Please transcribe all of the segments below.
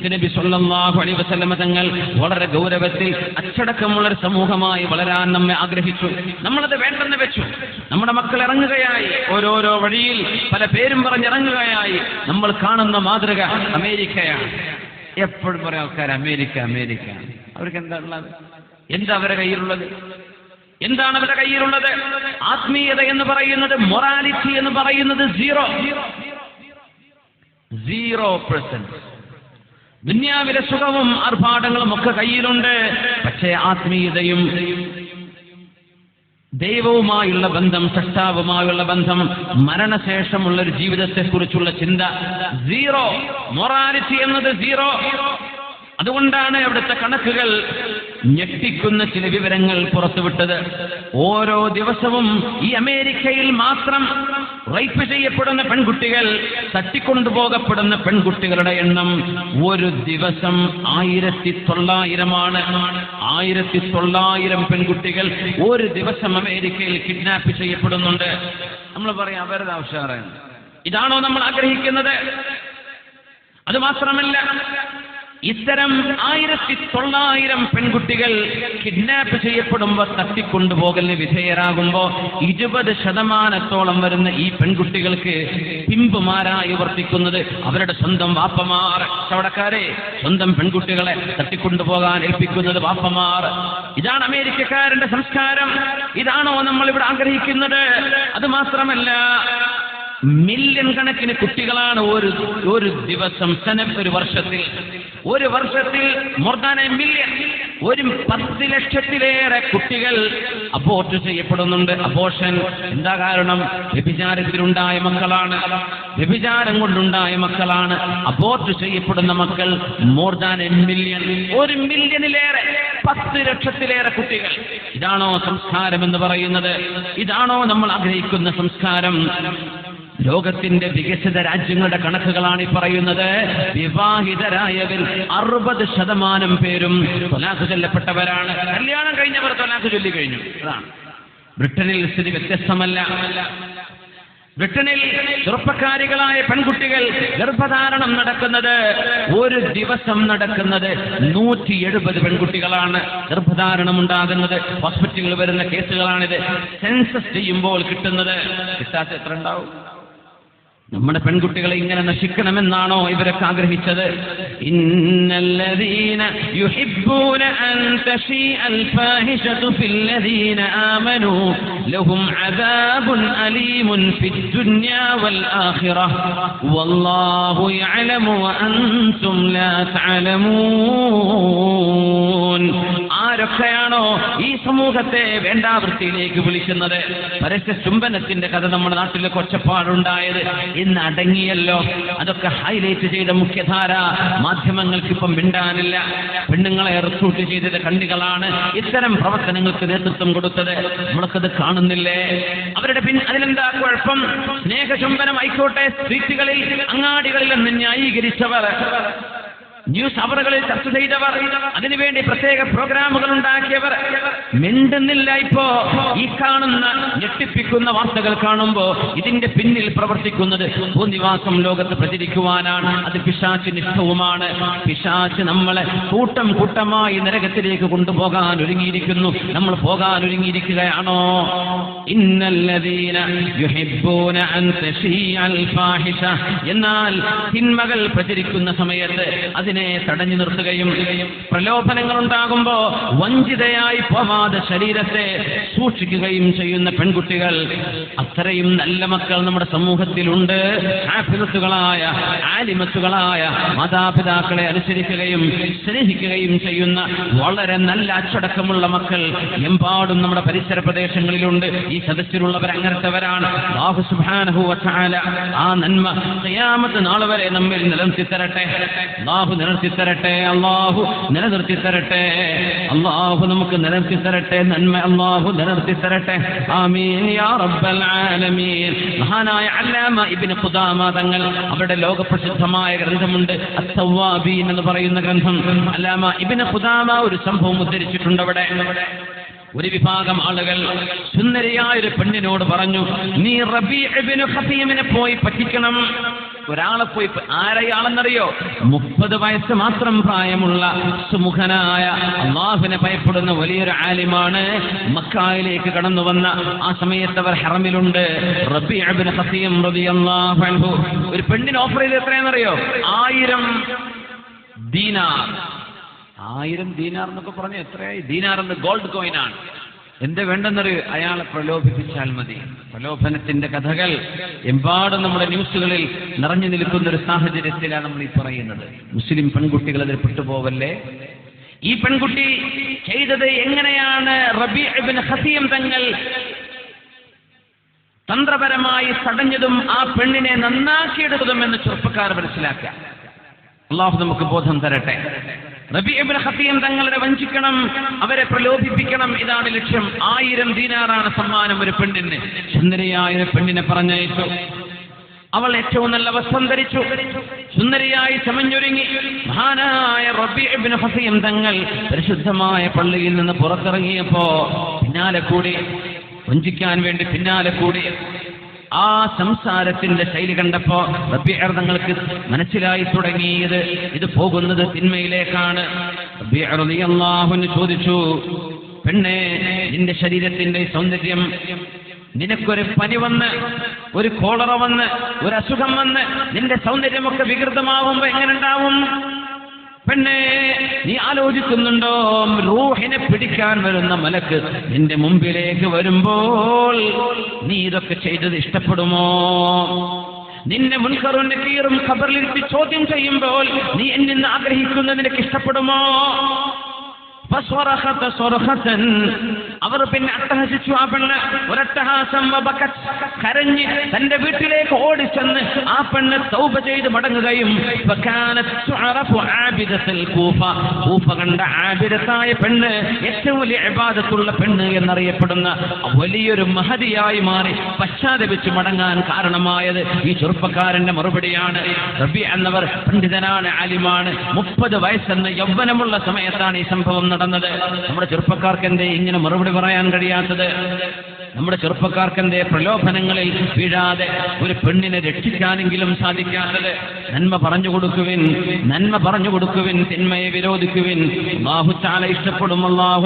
മുത്തുനബി സ്വല്ലല്ലാഹു അലൈഹി വസല്ലം തങ്ങൾ വളരെ ഗൗരവത്തിൽ അച്ചടക്കമുള്ളൊരു സമൂഹമായി വളരാൻ നമ്മെ ആഗ്രഹിച്ചു. നമ്മളത് വേണ്ടെന്ന് വെച്ചു. നമ്മുടെ മക്കൾ ഇറങ്ങുകയായി, ഓരോരോ വഴിയിൽ പല പേരും പറഞ്ഞിറങ്ങുകയായി. നമ്മൾ കാണുന്ന മാതൃക അമേരിക്കയാണ്. എപ്പോഴും പറയാം ആൾക്കാർ അമേരിക്ക അമേരിക്ക. അവർക്ക് എന്താ ഉള്ളത്? എന്താ അവരുടെ കയ്യിലുള്ളത്? എന്താണ് അവരുടെ കയ്യിലുള്ളത്? ആത്മീയത എന്ന് പറയുന്നത്, മൊറാലിറ്റി എന്ന് പറയുന്നത് 0%. ദുനിയാവിലെ സുഖവും ആർഭാടങ്ങളും ഒക്കെ കയ്യിലുണ്ട്. പക്ഷേ ആത്മീയതയും ദൈവവുമായുള്ള ബന്ധം, സൃഷ്ടാവുമായുള്ള ബന്ധം, മരണശേഷമുള്ള ഒരു ജീവിതത്തെക്കുറിച്ചുള്ള ചിന്ത 0. മൊറാലിറ്റി എന്നത് 0. അതുകൊണ്ടാണ് അവിടുത്തെ കണക്കുകൾ ഞെട്ടിക്കുന്ന ചില വിവരങ്ങൾ പുറത്തുവിട്ടത്. ഓരോ ദിവസവും ഈ അമേരിക്കയിൽ മാത്രം റേപ്പ് ചെയ്യപ്പെടുന്ന പെൺകുട്ടികൾ, തട്ടിക്കൊണ്ടുപോകപ്പെടുന്ന പെൺകുട്ടികളുടെ എണ്ണം ഒരു ദിവസം 1900 ആണ്. 1900 പെൺകുട്ടികൾ ഒരു ദിവസം അമേരിക്കയിൽ കിഡ്നാപ്പ് ചെയ്യപ്പെടുന്നുണ്ട്. നമ്മൾ പറയാം അവരുടെ ഉഷാറാണ്. ഇതാണോ നമ്മൾ ആഗ്രഹിക്കുന്നത്? അത് മാത്രമല്ല, ഇത്തരം 1900 പെൺകുട്ടികൾ കിഡ്നാപ്പ് ചെയ്യപ്പെടുമ്പോൾ, തട്ടിക്കൊണ്ടുപോകലിന് വിധേയരാകുമ്പോൾ 20% വരുന്ന ഈ പെൺകുട്ടികൾക്ക് പിമ്പുമാരായി വർത്തിക്കുന്നത് അവരുടെ സ്വന്തം വാപ്പമാർ. കച്ചവടക്കാരെ, സ്വന്തം പെൺകുട്ടികളെ തട്ടിക്കൊണ്ടുപോകാൻ ഏൽപ്പിക്കുന്നത് വാപ്പമാർ. ഇതാണ് അമേരിക്കക്കാരന്റെ സംസ്കാരം. ഇതാണോ നമ്മൾ ഇവിടെ ആഗ്രഹിക്കുന്നത്? അത് മാത്രമല്ല, മില്യൺ കണക്കിന് കുട്ടികളാണ് ഒരു ദിവസം, ഒരു വർഷത്തിൽ മോർ ദാൻ എ മില്യൺ, 10 ലക്ഷത്തിലേറെ കുട്ടികൾ അബോർട്ട് ചെയ്യപ്പെടുന്നുണ്ട്. അബോർഷൻ എന്താ കാരണം? വ്യഭിചാരത്തിലുണ്ടായ മക്കളാണ്, വ്യഭിചാരം കൊണ്ടുണ്ടായ മക്കളാണ്. അബോർട്ട് ചെയ്യപ്പെടുന്ന മക്കൾ മോർ ദാൻ എ മില്യൺ, 1 മില്യണിലേറെ, 10 ലക്ഷത്തിലേറെ കുട്ടികൾ. ഇതാണോ സംസ്കാരം എന്ന് പറയുന്നത്? ഇതാണോ നമ്മൾ ആഗ്രഹിക്കുന്ന സംസ്കാരം? ലോകത്തിന്റെ വികസിത രാജ്യങ്ങളുടെ കണക്കുകളാണ് ഈ പറയുന്നത്. വിവാഹിതരായവർ 60% പേരും ത്വലാഖ് ചൊല്ലപ്പെട്ടവരാണ്. കല്യാണം കഴിഞ്ഞവർ ത്വലാഖ് ചൊല്ലി കഴിഞ്ഞു. അതാണ്. ബ്രിട്ടനിൽ സ്ഥിതി വ്യത്യസ്തമല്ല. ബ്രിട്ടനിൽ ചെറുപ്പക്കാരികളായ പെൺകുട്ടികൾ ഗർഭധാരണം നടക്കുന്നത്, ഒരു ദിവസം നടക്കുന്നത് 170 പെൺകുട്ടികളാണ് ഗർഭധാരണം ഉണ്ടാകുന്നത്. ഹോസ്പിറ്റലുകളിൽ വരുന്ന കേസുകളാണിത്. സെൻസസ് ചെയ്യുമ്പോൾ കിട്ടുന്നത്, കിട്ടാത്ത എത്ര ഉണ്ടാവും? നമ്മുടെ പെൺകുട്ടികളെ ഇങ്ങനെ നശിക്കണമെന്നാണോ ഇവരൊക്കെ ആഗ്രഹിച്ചത്? ഇന്നല്ലദീന യുഹിബ്ബൂന അൻ തശീഅൽ ഫാഹിശതു ഫില്ലദീന ആമനൂ ലഹും അദാബുൻ അലീമുൻ ഫിദ്ദുനിയാ വൽ ആഖിറഹ വല്ലാഹു യഅലമു വഅൻതും ലാ തഅലമൂൻ. ആരൊക്കെയാണോ ഈ സമൂഹത്തെ വേണ്ടാവൃത്തിയിലേക്ക് വിളിക്കുന്നത്? പരസ്യ ചുംബനത്തിന്റെ കഥ നമ്മുടെ നാട്ടിൽ കൊച്ചപ്പാടുണ്ടായത് ഇന്ന് അടങ്ങിയല്ലോ. അതൊക്കെ ഹൈലൈറ്റ് ചെയ്ത മുഖ്യധാര മാധ്യമങ്ങൾക്ക് ഇപ്പം മിണ്ടാനില്ല. പെണ്ണുങ്ങളെ റിക്രൂട്ട് ചെയ്തത് കണ്ണികളാണ് ഇത്തരം പ്രവർത്തനങ്ങൾക്ക് നേതൃത്വം കൊടുത്തത്. നമ്മൾക്കത് കാണുന്നില്ലേ? അവരുടെ അതിലെന്താ കുഴപ്പം? സ്നേഹചുംബനം ആയിക്കോട്ടെ, സ്ട്രീറ്റുകളിൽ അങ്ങാടികളിൽ നിന്ന് ന്യായീകരിച്ചവർ, ന്യൂസ് അവറുകളിൽ ചർച്ച ചെയ്തവർ, അതിനുവേണ്ടി പ്രത്യേക പ്രോഗ്രാമുകൾ ഉണ്ടാക്കിയവർ മിണ്ടുന്നില്ല. ഇപ്പോ ഈ കാണുന്ന ഞെട്ടിപ്പിക്കുന്ന വാർത്തകൾ കാണുമ്പോ ഇതിന്റെ പിന്നിൽ പ്രവർത്തിക്കുന്നത് ഭൂനിവാസം ലോകത്ത് പ്രചരിക്കുവാനാണ്. അത് പിശാചിന് ഇഷ്ടവുമാണ്. പിശാച് നമ്മളെ കൂട്ടം കൂട്ടമായി നരകത്തിലേക്ക് കൊണ്ടുപോകാൻ ഒരുങ്ങിയിരിക്കുന്നു. നമ്മൾ പോകാൻ ഒരുങ്ങിയിരിക്കുകയാണോ? ഇന്നല്ലദീന യുഹിബ്ബൂന അൻ തശീഅൽ ഫാഹിശ. എന്നാൽ തിന്മകൾ പ്രചരിക്കുന്ന സമയത്ത് അതിനെ തടഞ്ഞു നിർത്തുകയും പ്രലോഭനങ്ങൾ ഉണ്ടാകുമ്പോ വഞ്ചിതയായി പോവാതെ ശരീരത്തെ സൂക്ഷിക്കുകയും ചെയ്യുന്ന പെൺകുട്ടികൾ, അത്രയും നല്ല മക്കൾ നമ്മുടെ സമൂഹത്തിലുണ്ട്. ഹാഫിളത്തുകളായ, ആലിമത്തുകളായ മാതാപിതാക്കളെ അനുസരിക്കുകയും സ്നേഹിക്കുകയും ചെയ്യുന്ന വളരെ നല്ല അച്ചടക്കമുള്ള മക്കൾ എമ്പാടും നമ്മുടെ പരിസര പ്രദേശങ്ങളിലുണ്ട്. ഈ സദസ്സിലുള്ളവർ അങ്ങനത്തെവരാണ്. അല്ലാഹു സുബ്ഹാനഹു വ തആല ആ നന്മ ഖിയാമത്ത് നാൾ വരെ നമ്മിൽ നിലനിർത്തി തരട്ടെ. അല്ലാഹു നിലനിർത്തി തരട്ടെ. അല്ലാഹു നിലനിർത്തി തരട്ടെ. അല്ലാഹു നമുക്ക് നിലനിർത്തി തരട്ടെ. നന്മ അല്ലാഹു നിലനിർത്തി തരട്ടെ. ആമീൻ യാ റബ്ബൽ ആലമീൻ. മഹാനായ അല്ലാമ ഇബ്നു ഖുദാമ തങ്ങൾ അവരുടെ ലോകപ്രസിദ്ധമായ ഗ്രന്ഥമുണ്ട് അത്തവാബീൻ എന്ന് പറയുന്ന ഗ്രന്ഥം. അല്ലാമ ഇബ്നു ഖുദാമ ഒരു സംഭവം ഉദ്ധരിച്ചിട്ടുണ്ട്. അവിടെ ഒരു വിഭാഗം ആളുകൾ സുന്ദരിയായ ഒരു പെണ്ണിനോട് പറഞ്ഞു, നീ റബീ ഇബ്നു ഖസീമിനെ പോയി പറ്റിക്കണം. ഒരാളെ പോയി, ആരെയാളെന്നറിയോ? 30 വയസ്സ് മാത്രം പ്രായമുള്ള സുമുഖനായ അല്ലാഹുവിനെ ഭയപ്പെടുന്ന വലിയൊരു ആലിമാണ്. മക്കയിലേക്ക് കടന്നു വന്ന ആ സമയത്ത് അവർ ഹറമിലുണ്ട്. റബീ ഇബ്നു ഖസീം റളിയല്ലാഹു അൻഹു ഒരു പെണ്ണിന് ഓഫർ ചെയ്ത് എത്രയാണെന്നറിയോ? 1000 ദീനാർ. 1000 ദീനാർ എന്നൊക്കെ പറഞ്ഞ എത്രയായി? ദീനാർ എന്ന് ഗോൾഡ് കോയിനാണ്. എന്ത് വേണ്ടെന്നറിയോ? അയാളെ പ്രലോഭിപ്പിച്ചാൽ മതി. പ്രലോഭനത്തിന്റെ കഥകൾ എമ്പാടും നമ്മുടെ ന്യൂസുകളിൽ നിറഞ്ഞു നിൽക്കുന്ന ഒരു സാഹചര്യത്തിലാണ് നമ്മൾ ഈ പറയുന്നത്. മുസ്ലിം പെൺകുട്ടികൾ അതിൽ പെട്ടുപോവല്ലേ. ഈ പെൺകുട്ടി ചെയ്തത് എങ്ങനെയാണ്? റബീ ഇബ്നു ഖസീം തങ്ങൾ തന്ത്രപരമായി തടഞ്ഞതും ആ പെണ്ണിനെ നന്നാക്കിയെടുത്തതും എന്ന് ചെറുപ്പക്കാർ മനസ്സിലാക്കുക. അള്ളാഹു നമുക്ക് ബോധം തരട്ടെ. റബീ ഇബ്നു ഖസീം തങ്ങളെ വഞ്ചിക്കണം, അവരെ പ്രലോഭിപ്പിക്കണം, ഇതാണ് ലക്ഷ്യം. 1000 ദീനാറാണ് സമ്മാനം ഒരു പെണ്ണിന്. സുന്ദരിയായ ഒരു പെണ്ണിനെ പറഞ്ഞയച്ചു. അവൾ ഏറ്റവും നല്ല വസ്ത്രം ധരിച്ചു, സുന്ദരിയായി ചമഞ്ഞൊരുങ്ങി. മഹാനായ റബീ ഇബ്നു ഖസീം തങ്ങൾ പരിശുദ്ധമായ പള്ളിയിൽ നിന്ന് പുറത്തിറങ്ങിയപ്പോ പിന്നാലെ കൂടി, വഞ്ചിക്കാൻ വേണ്ടി പിന്നാലെ കൂടി. ആ സംസാരത്തിന്റെ ശൈലി കണ്ടപ്പോ റബീ തങ്ങൾക്ക് മനസ്സിലായി തുടങ്ങിയത് ഇത് പോകുന്നത് തിന്മയിലേക്കാണ്. റബീ റളിയല്ലാഹു അൻഹു ചോദിച്ചു, പെണ്ണേ, നിന്റെ ശരീരത്തിന്റെ സൗന്ദര്യം, നിനക്കൊരു പനി വന്ന്, ഒരു കോളറ വന്ന്, ഒരു അസുഖം വന്ന് നിന്റെ സൗന്ദര്യമൊക്കെ വികൃതമാവുമ്പോ എങ്ങനെ ഉണ്ടാവും? പെണ്ണേ, നീ ആലോചിക്കുന്നുണ്ടോ? റൂഹിനെ പിടിക്കാൻ വരുന്ന മലക്ക് നിന്റെ മുമ്പിലേക്ക് വരുമ്പോൾ നീ ഇതൊക്കെ ചെയ്തത് ഇഷ്ടപ്പെടുമോ? നിന്നെ മുൻകറും നക്കീറും ഖബറിലിരുത്തി ചോദ്യം ചെയ്യുമ്പോൾ നീ എന്നിൽ നിന്ന് ആഗ്രഹിക്കുന്നത് നിനക്ക് ഇഷ്ടപ്പെടുമോ? അവർ പിന്നെ അട്ടഹസിച്ചു. ആ പെണ്ണ് ഒരട്ടഹാസം, കരഞ്ഞ് തന്റെ വീട്ടിലേക്ക് ഓടിച്ചെന്ന് ആ പെണ്ണ് തൗബ ചെയ്ത് മടങ്ങുകയും കൂഫ കണ്ട ആബിദത്തായ പെണ്ണ്, ഏറ്റവും വലിയ ഇബാദത്തുള്ള പെണ്ണ് എന്നറിയപ്പെടുന്ന വലിയൊരു മഹദിയായി മാറി പശ്ചാത്തപിച്ച് മടങ്ങാൻ കാരണമായത് ഈ ചെറുപ്പക്കാരന്റെ മറുപടിയാണ്. റബീ എന്നവർ പണ്ഡിതനാണ്, ആലിമാണ്. 30 വയസ്സെന്ന യൗവനമുള്ള സമയത്താണ് ഈ സംഭവം നടന്നത്. നമ്മുടെ ചെറുപ്പക്കാർക്ക് എന്തേ ഇങ്ങനെ മറുപടി പറയാൻ കഴിയാത്തത്? നമ്മുടെ ചെറുപ്പക്കാർക്ക് എന്തേ പ്രലോഭനങ്ങളിൽ വീഴാതെ ഒരു പെണ്ണിനെ രക്ഷിക്കാനെങ്കിലും സാധിക്കാത്തത്? നന്മ പറഞ്ഞു കൊടുക്കുവിൻ, നന്മ പറഞ്ഞു കൊടുക്കുവിൻ, തിന്മയെ വിരോധിക്കുവിൻ. അല്ലാഹു തആല ഇഷ്ടപ്പെടും. അല്ലാഹു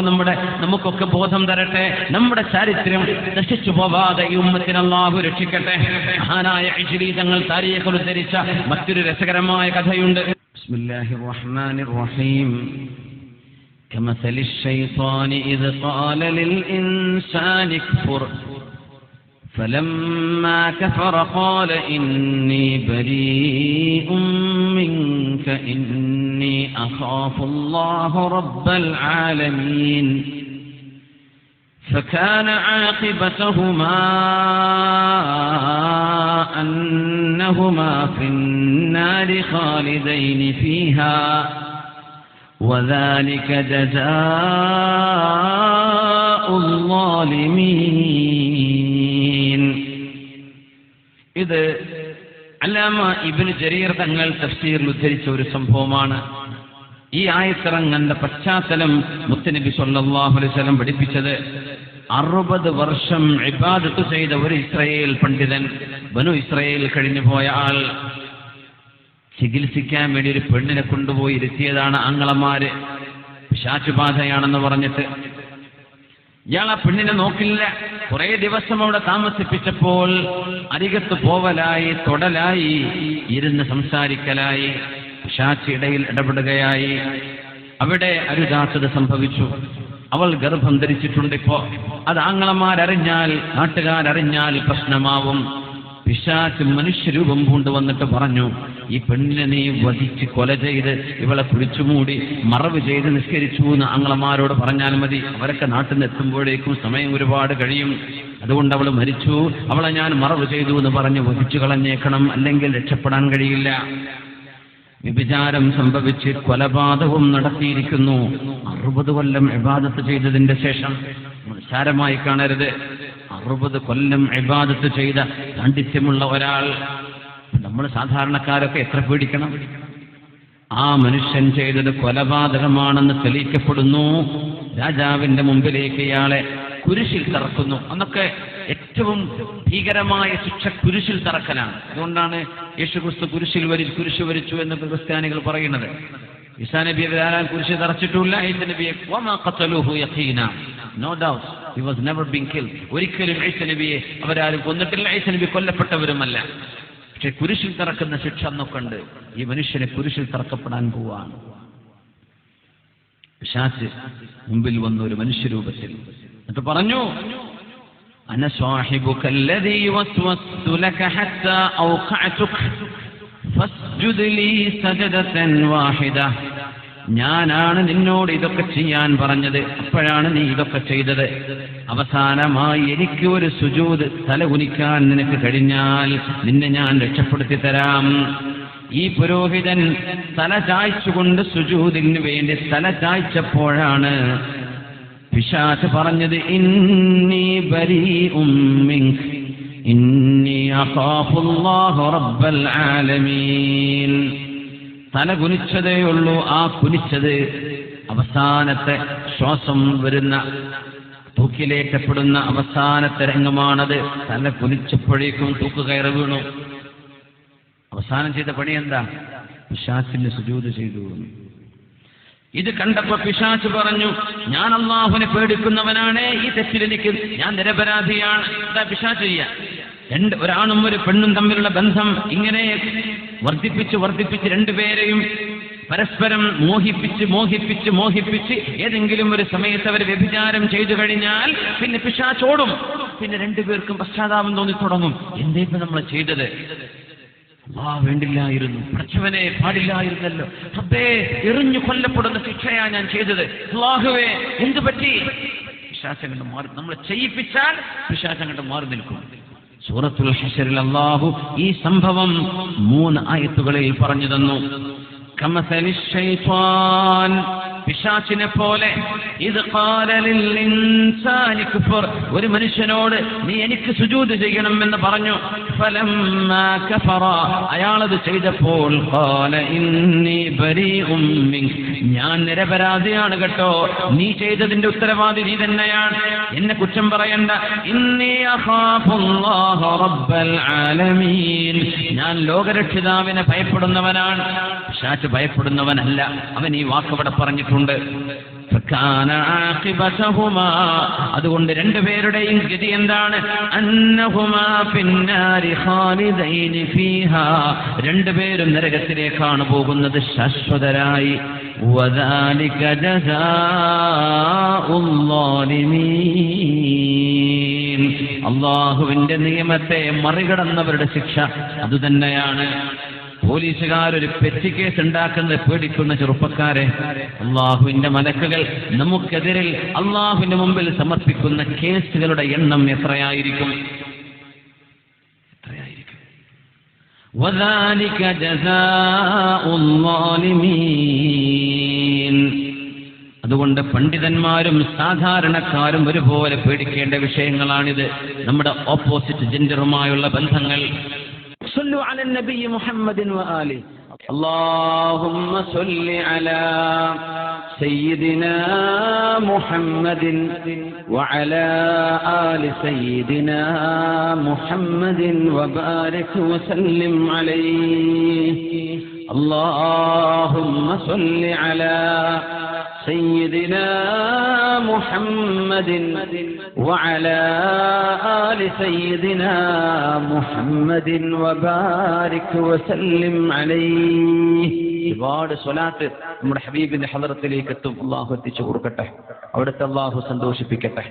നമുക്കൊക്കെ ബോധം തരട്ടെ. നമ്മുടെ ചരിത്രം നശിച്ചു പോവാതെ ഈ ഉമ്മത്തിനെ അല്ലാഹു രക്ഷിക്കട്ടെ. മഹാനായ ഇശ്രീ തങ്ങൾ താരീഖ് ഉദ്ധരിച്ച മറ്റൊരു രസകരമായ കഥയുണ്ട്. ബിസ്മില്ലാഹിർ റഹ്മാനിർ റഹീം. كمثل الشيطان إذ قال للإنسان اكفر فلما كفر قال إني بريء منك إني أخاف الله رب العالمين فكان عاقبتهما أنهما في النار خالدين فيها وذلك جزاء الظالمين. ഇത് അല്ലാമ ഇബ്നു ജരീർ തങ്ങൾ തഫ്സീറിൽ ഉദ്ധരിച്ച ഒരു സംഭവമാണ്. ഈ ആയത്തിറങ്ങേണ്ട പശ്ചാത്തലം മുത്തുനബി സ്വല്ലല്ലാഹു അലൈഹി വസല്ലം പഠിപ്പിച്ചത് 60 വർഷം ഇബാദത്ത് ചെയ്ത ഒരു ഇസ്രായേൽ പണ്ഡിതൻ, ബനു ഇസ്രായേൽ കഴിഞ്ഞുപോയ ആൾ, ചികിത്സിക്കാൻ വേണ്ടി ഒരു പെണ്ണിനെ കൊണ്ടുപോയി ഇരുത്തിയതാണ് ആങ്ങളമാര്. പിശാചുബാധയാണെന്ന് പറഞ്ഞിട്ട് ഇയാൾ ആ പെണ്ണിനെ നോക്കില്ല. കുറെ ദിവസം അവിടെ താമസിപ്പിച്ചപ്പോൾ അരികത്ത് പോവലായി, തൊടലായി, ഇരുന്ന് സംസാരിക്കലായി, പിശാച് ഇടയിൽ ഇടപെടുകയായി. അവിടെ അരുതാത്തത് സംഭവിച്ചു. അവൾ ഗർഭം ധരിച്ചിട്ടുണ്ട്. ഇപ്പോ അത് ആങ്ങളമാരറിഞ്ഞാൽ, നാട്ടുകാരറിഞ്ഞാൽ പ്രശ്നമാവും. പിശാച് മനുഷ്യരൂപം കൊണ്ടുവന്നിട്ട് പറഞ്ഞു, ഈ പെണ്ണിനെ നീ വധിച്ച് കൊല ചെയ്ത് ഇവളെ കുഴിച്ചുമൂടി മറവ് ചെയ്ത് നിസ്കരിച്ചു എന്ന് ആങ്ങളമാരോട് പറഞ്ഞാൽ മതി. അവരൊക്കെ നാട്ടിൽ നിന്ന് എത്തുമ്പോഴേക്കും സമയം ഒരുപാട് കഴിയും. അതുകൊണ്ട് അവൾ മരിച്ചു, അവളെ ഞാൻ മറവ് ചെയ്തു എന്ന് പറഞ്ഞ് വധിച്ചു കളഞ്ഞേക്കണം, അല്ലെങ്കിൽ രക്ഷപ്പെടാൻ കഴിയില്ല. വ്യഭിചാരം സംഭവിച്ച് കൊലപാതകവും നടത്തിയിരിക്കുന്നു. 60 കൊല്ലം ഇബാദത്ത് ചെയ്തതിന്റെ ശേഷം. നിസ്സാരമായി കാണരുത്. 60 കൊല്ലം ഇബാദത്ത് ചെയ്ത പാണ്ഡിത്യമുള്ള ഒരാൾ. നമ്മൾ സാധാരണക്കാരൊക്കെ എത്ര പേടിക്കണം? ആ മനുഷ്യൻ ചെയ്തത് കൊലപാതകമാണെന്ന് തെളിയിക്കപ്പെടുന്നു. രാജാവിന്റെ മുമ്പിലേക്ക് ഇയാളെ കുരിശിൽ തറക്കുന്നു. അന്നൊക്കെ ഏറ്റവും ഭീകരമായ ശിക്ഷ കുരിശിൽ തറക്കലാണ്. അതുകൊണ്ടാണ് യേശുക്രിസ്തു കുരിശ് വരിച്ചു എന്നൊക്കെ ക്രിസ്ത്യാനികൾ പറയുന്നത്. ഈസാ നബിയെ ആരാൽ കുരിശ് തറച്ചിട്ടില്ല. ഈസാ നബിയെ വമാ ഖതലൂഹു യഖീനാ, no doubt he was never been killed. ഒരിക്കലും ഈസാ നബിയെ അവരാരും കൊന്നിട്ടില്ല. ഈസാ നബി കൊല്ലപ്പെട്ടവരുമല്ല. പക്ഷെ കുരിശിൽ തറക്കുന്ന ശിക്ഷ അന്നൊക്കെ ഉണ്ട്. ഈ മനുഷ്യനെ കുരിശിൽ തറക്കപ്പെടാൻ പോവാണ്. പിശാച് മുമ്പിൽ വന്ന ഒരു മനുഷ്യരൂപത്തിൽ എന്നിട്ട് പറഞ്ഞു, അന സ്വാഹിബുക അല്ലദീ വസ്വസ്തു ലക ഹത്താ ഔഖഅതുക ഫസ്ജുദ് ലീ സജദതൻ വാഹിദ. ഞാനാണ് നിന്നോട് ഇതൊക്കെ ചെയ്യാൻ പറഞ്ഞത്, അപ്പോഴാണ് നീ ഇതൊക്കെ ചെയ്തത്. അവസാനമായി എനിക്ക് ഒരു സുജൂദ്, തല കുനിക്കാൻ നിനക്ക് കഴിഞ്ഞാൽ നിന്നെ ഞാൻ രക്ഷപ്പെടുത്തി തരാം. ഈ പുരോഹിതൻ തല ചായ്ച്ചുകൊണ്ട് സുജൂദിന് വേണ്ടി തല ചായ്ച്ചപ്പോഴാണ് പിശാച് പറഞ്ഞത്, ഇന്നി ബരീഉം മിൻക ഇന്നി അഖാഫുല്ലാഹ റബ്ബൽ ആലമീൻ. തല കുനിച്ചതേയുള്ളൂ. ആ കുനിച്ചത് അവസാനത്തെ ശ്വാസം വരുന്ന, തൂക്കിലേറ്റപ്പെടുന്ന അവസാനത്തെ രംഗമാണത്. തല കുനിച്ചപ്പോഴേക്കും തൂക്കുകയറ് വീണു. അവസാനം ചെയ്ത പണി എന്താ? പിശാചിന് സുജൂദ് ചെയ്തു. ഇത് കണ്ടപ്പോ പിശാച് പറഞ്ഞു, ഞാൻ അല്ലാഹുവിനെ പേടിക്കുന്നവനാണ്, ഈ തെറ്റിൽ എനിക്ക് ഞാൻ നിരപരാധിയാണ്. എന്താ പിശാച് ചെയ്യാ? ഒരാണും ഒരു പെണ്ണും തമ്മിലുള്ള ബന്ധം ഇങ്ങനെ വർദ്ധിപ്പിച്ച് രണ്ടുപേരെയും പരസ്പരം മോഹിപ്പിച്ച് ഏതെങ്കിലും ഒരു സമയത്ത് അവർ വ്യഭിചാരം ചെയ്തു കഴിഞ്ഞാൽ പിന്നെ പിശാചോടും. പിന്നെ രണ്ടുപേർക്കും പശ്ചാത്താപം തോന്നി തുടങ്ങും. എന്തേപ്പം നമ്മൾ ചെയ്തത്? വേണ്ടില്ലായിരുന്നു, പഠിച്ചവനെ പാടില്ലായിരുന്നല്ലോ, റബ്ബേ എറിഞ്ഞു കൊല്ലപ്പെടുന്ന ശിക്ഷയാ ഞാൻ ചെയ്തത്, അല്ലാഹുവേ എന്തു പറ്റി? പിശാച് അങ്ങോട്ട് മാറി, നമ്മൾ ചെയ്യിപ്പിച്ചാൽ പിശാച് അങ്ങോട്ട് മാറി നിൽക്കും. സൂറത്തുൽ ഹശ്റിൽ അല്ലാഹു ഈ സംഭവം 3 ആയത്തുകളിൽ പറഞ്ഞു തന്നു. കമസലിശ് ശൈത്വാൻ, പിശാചിനെ പോലെ, ഇത് ഖാല ലിൽ ഇൻസാനി കുഫർ, ഒരു മനുഷ്യനോട് നീ എനിക്ക് സുജൂദ് ചെയ്യണം എന്ന് പറഞ്ഞു. ഫലമ്മാ കഫറ, അയാളത് ചെയ്തപ്പോൾ ഖാല ഇന്നി ബരീഉം മിൻക, ഞാൻ നിരപരാധിയാണ് കേട്ടോ, നീ ചെയ്തതിന്റെ ഉത്തരവാദി നീ തന്നെയാണ്, എന്നെ കുറ്റം പറയണ്ട. ഇന്നി അഖാഫുല്ലാഹ റബ്ബൽ ആലമീൻ, ഞാൻ ലോകരക്ഷിതാവിനെ ഭയപ്പെടുന്നവനാണ്. പിശാച് ഭയപ്പെടുന്നവനല്ല. അവൻ ഈ വാക്കവിടെ പറഞ്ഞിട്ടുണ്ട്. അതുകൊണ്ട് രണ്ടുപേരുടെയും ഗതി എന്താണ്? അന്നഹുമാ ഫിന്നാരി ഖാലിദൈനി ഫീഹാ, രണ്ടുപേരും നരകത്തിലേക്കാണ് പോകുന്നത് ശാശ്വതരായി. വദാലിക ജസാഉൽ ളാലിമീൻ, അല്ലാഹുവിന്റെ നിയമത്തെ മറികടന്നവരുടെ ശിക്ഷ അതുതന്നെയാണ്. പോലീസുകാരൊരു പെറ്റി കേസ് ഉണ്ടാക്കുന്നത് പേടിക്കുന്ന ചെറുപ്പക്കാരെ, അള്ളാഹുവിന്റെ മലക്കുകൾ നമുക്കെതിരിൽ അള്ളാഹുവിന്റെ മുമ്പിൽ സമർപ്പിക്കുന്ന കേസുകളുടെ എണ്ണം എത്രയായിരിക്കും? വദാലിക ജസാഉൽ ളാലിമീൻ. അതുകൊണ്ട് പണ്ഡിതന്മാരും സാധാരണക്കാരും ഒരുപോലെ പേടിക്കേണ്ട വിഷയങ്ങളാണിത്. നമ്മുടെ ഓപ്പോസിറ്റ് ജെൻഡറുമായുള്ള ബന്ധങ്ങൾ. صلوا على النبي محمد وآله. اللهم صل على سيدنا محمد وعلى آل سيدنا محمد وبارك وسلم عليه. اللهم صل على سيدنا محمد وعلى آل سيدنا محمد وبارك وسلم عليه. ഒരുപാട് സ്വലാത്ത് നമ്മുടെ ഹബീബിന്റെ ഹളറത്തിലേക്ക് എത്തും. അല്ലാഹു എത്തിച്ചു കൊടുക്കട്ടെ, അവിടുത്തെ അല്ലാഹു സന്തോഷിപ്പിക്കട്ടെ.